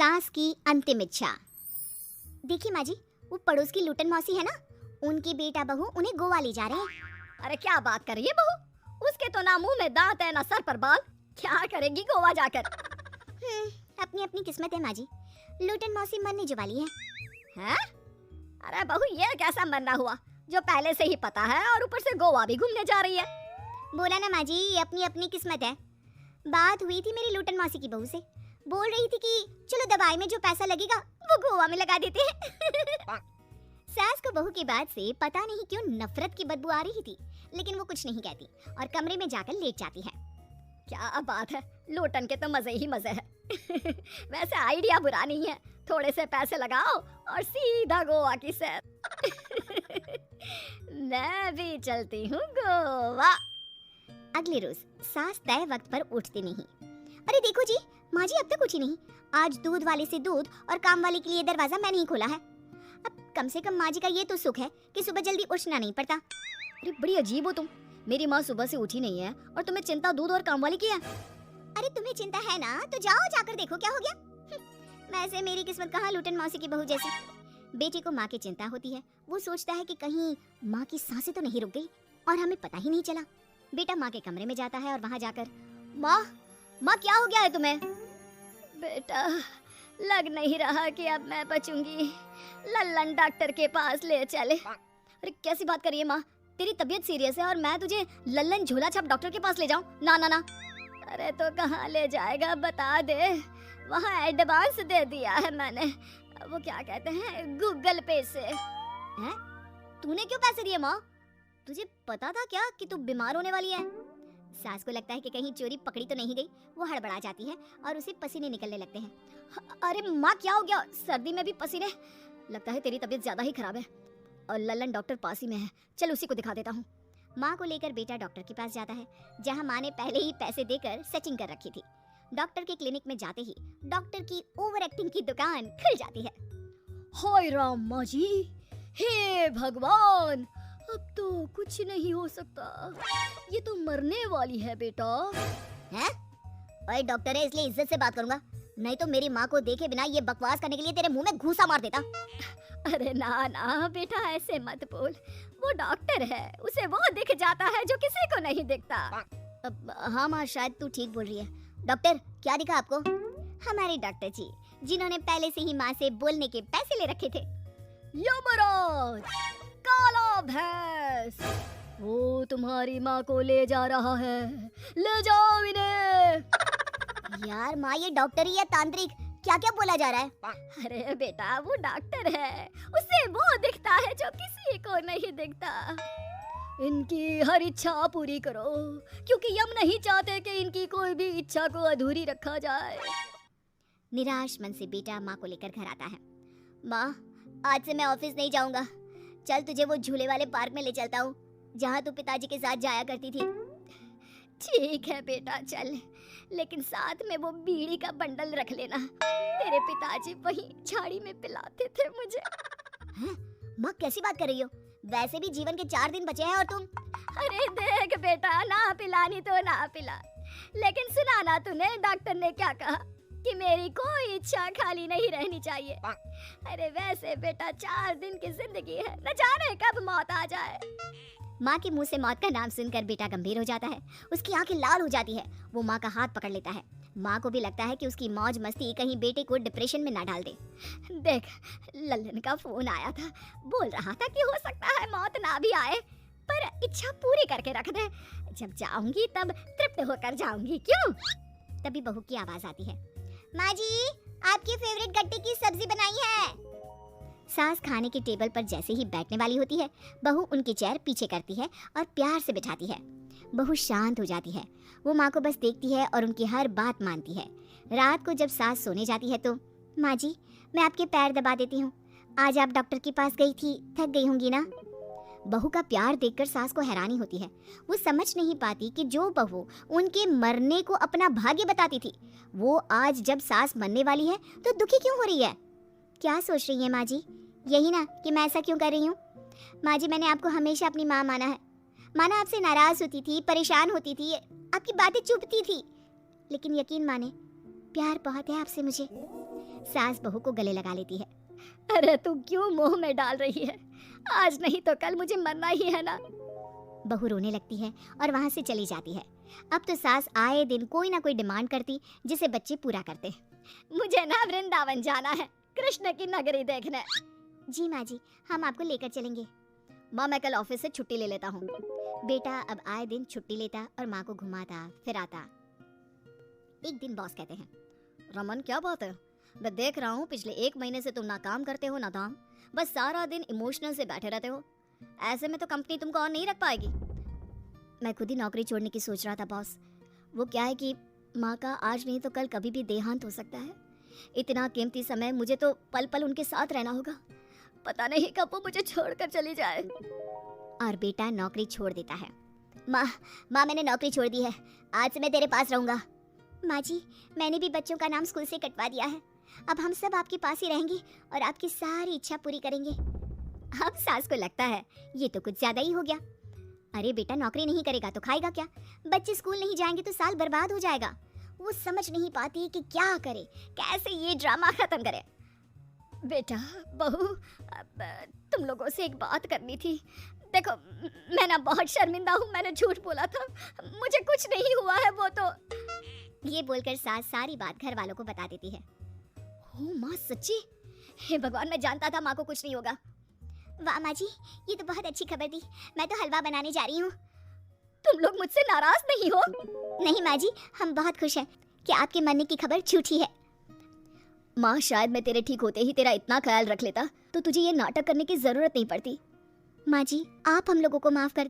सास की अंतिम इच्छा। देखिए माँ जी, वो पड़ोस की लुटन मौसी है ना, उनकी बेटा बहू उन्हें गोवा ले जा रहे हैं। अरे क्या बात कर रही है बहू, उसके तो ना मुंह में दांत है ना सर पर बाल, क्या करेगी गोवा जाकर। अपनी अपनी किस्मत है माँ जी, लुटन मौसी मरने जो वाली है। हैं? अरे बहू ये कैसा मरना हुआ जो पहले से ही पता है और ऊपर से गोवा भी घूमने जा रही है। बोला ना माँ जी, ये अपनी अपनी किस्मत है। बात हुई थी मेरी लुटन मौसी की बहू से, बोल रही थी कि चलो दवाई में जो पैसा लगेगा वो गोवा में लगा देते हैं। सास को बहू की बात से पता नहीं क्यों नफरत की बदबू आ रही थी, लेकिन वो कुछ नहीं कहती और कमरे में जाकर लेट जाती है। क्या बात है, लुटन के तो मजे ही मजे है। वैसे आइडिया बुरा नहीं है, थोड़े से पैसे लगाओ और सीधा गोवा की सैर। मैं भी चलती हूँ गोवा। अगले रोज सास तय वक्त पर उठती नहीं। अरे देखो जी, माँ जी अब तक उठी नहीं। आज दूध वाले से दूध और काम वाले के लिए दरवाजा मैंने ही खोला है। अब कम से कम माँ जी का ये तो सुख है कि सुबह जल्दी उठना नहीं पड़ता। अरे बड़ी अजीब हो तुम, मेरी माँ सुबह से उठी नहीं है और तुम्हें चिंता दूध और काम वाली की है। अरे तुम्हें चिंता है ना, तो जाओ जाकर देखो क्या हो गया। वैसे मेरी किस्मत कहाँ लुटन मौसी की बहू जैसी। बेटे को माँ की चिंता होती है, वो सोचता है कि कहीं माँ की सांसें तो नहीं रुक गई और हमें पता ही नहीं चला। बेटा माँ के कमरे में जाता है और वहाँ जाकर, माँ क्या हो गया है तुम्हें? बेटा लग नहीं रहा कि अब मैं बचूंगी, लल्लन डॉक्टर के पास ले चले। अरे कैसी बात कर रही है माँ, तेरी तबीयत सीरियस है और मैं तुझे लल्लन झोला छाप डॉक्टर के पास ले जाऊं? ना ना ना। अरे तो कहाँ ले जाएगा बता दे, वहाँ एडवांस दे दिया है मैंने, वो क्या कहते हैं गूगल पे से। हैं? तूने क्यों पैसे दिए माँ? तुझे पता था क्या कि तू बीमार होने वाली है? सास को लगता है कि कहीं चोरी पकड़ी तो नहीं गई, वो हड़बड़ा जाती है और उसे पसीने निकलने लगते हैं। अरे माँ क्या हो गया, सर्दी में भी पसीने? लगता है तेरी तबीयत ज्यादा ही खराब है और लल्लन डॉक्टर पास ही में है, चल उसी को दिखा देता हूँ। माँ को लेकर बेटा डॉक्टर के पास जाता है, जहाँ माँ ने पहले ही पैसे देकर सेटिंग कर रखी थी। डॉक्टर के क्लिनिक में जाते ही डॉक्टर की ओवर एक्टिंग की दुकान खुल जाती है। हाय राम माँ जी, हे भगवान, अब तो कुछ नहीं हो सकता, ये तो मरने वाली है बेटा। हैं? ओए डॉक्टर है इसलिए इज्जत से बात करूंगा, नहीं तो मेरी माँ को देखे बिना ये बकवास करने के लिए तेरे मुंह में घूंसा मार देता। अरे ना ना बेटा ऐसे मत बोल, वो डॉक्टर है, उसे वो दिख जाता है जो किसी को नहीं दिखता। हाँ माँ शायद तू ठीक बोल रही है। डॉक्टर क्या दिखा आपको? हमारे डॉक्टर जी, जिन्होंने पहले से ही माँ से बोलने के पैसे ले रखे थे। यमराज, काला भैंस, वो तुम्हारी माँ को ले जा रहा है, ले जाओ इन्हें। यार माँ ये डॉक्टर ही है तांत्रिक, क्या क्या बोला जा रहा है? अरे बेटा वो डॉक्टर है, उसे वो दिखता है जो किसी को नहीं दिखता। इनकी हर इच्छा पूरी करो, क्योंकि हम नहीं चाहते कि इनकी कोई भी इच्छा को अधूरी रखा जाए। निराश मन से बेटा माँ को लेकर घर आता है। माँ आज से मैं ऑफिस नहीं जाऊंगा, चल तुझे वो झूले वाले पार्क में ले चलता हूँ जहाँ तू पिताजी के साथ जाया करती थी। ठीक है बेटा चल, लेकिन साथ में वो बीड़ी का बंडल रख लेना, तेरे पिताजी वहीं झाड़ी में पिलाते थे मुझे। माँ कैसी बात कर रही हो, वैसे भी जीवन के 4 दिन बचे हैं और तुम। अरे देख बेटा, ना पिलानी तो ना पिला, लेकिन सुना ना तूने डॉक्टर ने क्या कहा कि मेरी कोई इच्छा खाली नहीं रहनी चाहिए। अरे वैसे बेटा 4 दिन की जिंदगी है, न जाने कब मौत आ जाए। माँ के मुंह से मौत का नाम सुनकर बेटा गंभीर हो जाता है, उसकी आंखें लाल हो जाती है। वो माँ का हाथ पकड़ लेता है। माँ को भी लगता है कि उसकी मौज मस्ती कहीं बेटे को डिप्रेशन में ना डाल दे। देख लल्लन का फोन आया था, बोल रहा था कि हो सकता है मौत ना भी आए, पर इच्छा पूरी करके रख दे, जब जाऊंगी तब तृप्त होकर जाऊंगी, क्यों? तभी बहू की आवाज आती है, माँ जी आपकी फेवरेट गट्टे की सब्जी बनाई है। सास खाने के टेबल पर जैसे ही बैठने वाली होती है, बहू उनकी चेयर पीछे करती है और प्यार से बिठाती है। बहू शांत हो जाती है, वो माँ को बस देखती है और उनकी हर बात मानती है। रात को जब सास सोने जाती है तो, माँ जी मैं आपके पैर दबा देती हूँ, आज आप डॉक्टर के पास गई थी, थक गई होंगी ना। बहू का प्यार देखकर सास को हैरानी होती है। वो समझ नहीं पाती कि जो बहू उनके मरने को अपना भाग्य बताती थी, वो आज जब सास मरने वाली है तो दुखी क्यों हो रही है। क्या सोच रही है माँ जी, यही ना कि मैं ऐसा क्यों कर रही हूँ? माँ जी मैंने आपको हमेशा अपनी माँ माना है। माना आपसे नाराज होती थी, परेशान होती थी, आपकी बातें चुभती थी, लेकिन यकीन माने प्यार बहुत है आपसे मुझे। सास बहू को गले लगा लेती है। अरे तू क्यों मुंह में डाल रही है? आज नहीं तो कल मुझे मरना ही है ना। बहू रोने लगती है और वहां से चली जाती है। अब तो सास आए दिन कोई ना कोई डिमांड करती जिसे बच्चे पूरा करते। मुझे ना वृंदावन जाना है, कृष्ण की नगरी देखने। जी माँ जी, हम आपको लेकर चलेंगे। माँ मैं कल ऑफिस से छुट्टी ले लेता हूँ। बेटा अब आए दिन छुट्टी लेता और माँ को घुमाता फिराता। एक दिन बॉस कहते हैं, रमन क्या बात है? मैं देख रहा हूँ पिछले 1 महीने से तुम ना काम करते हो ना दाम, बस सारा दिन इमोशनल से बैठे रहते हो। ऐसे में तो कंपनी तुमको और नहीं रख पाएगी। मैं खुद ही नौकरी छोड़ने की सोच रहा था बॉस। वो क्या है कि माँ का आज नहीं तो कल कभी भी देहांत हो सकता है। इतना कीमती समय मुझे तो पल पल उनके साथ रहना होगा। पता नहीं कब वो मुझे छोड़कर चली जाए। और बेटा नौकरी छोड़ देता है। माँ मैंने नौकरी छोड़ दी है, आज से मैं तेरे पास रहूंगा। माँ जी मैंने भी बच्चों का नाम स्कूल से कटवा दिया है, अब हम सब आपके पास ही रहेंगे और आपकी सारी इच्छा पूरी करेंगे। अब सास को लगता है ये तो कुछ ज्यादा ही हो गया। अरे बेटा नौकरी नहीं करेगा तो खाएगा क्या? बच्चे स्कूल नहीं जाएंगे तो साल बर्बाद हो जाएगा। वो समझ नहीं पाती कि क्या करे, कैसे ये ड्रामा खत्म करे। बेटा बहू, तुम लोगों से एक बात करनी थी। देखो मैं ना बहुत शर्मिंदा हूँ, मैंने झूठ बोला था, मुझे कुछ नहीं हुआ है। वो तो ये बोलकर सास सारी बात घर वालों को बता देती है। ओ माँ सच्ची? हे भगवान, मैं जानता था माँ को कुछ नहीं होगा। वाह माँ जी, ये तो बहुत अच्छी खबर दी। मैं तो हलवा बनाने जा रही हूँ। तुम लोग मुझसे नाराज नहीं हो? नहीं माँ जी, हम बहुत खुश हैं कि आपके मरने की खबर झूठी है। माँ शायद मैं तेरे ठीक होते ही तेरा इतना ख्याल रख लेता तो तुझे ये नाटक करने की जरूरत नहीं पड़ती। माँ जी आप हम लोगों को माफ कर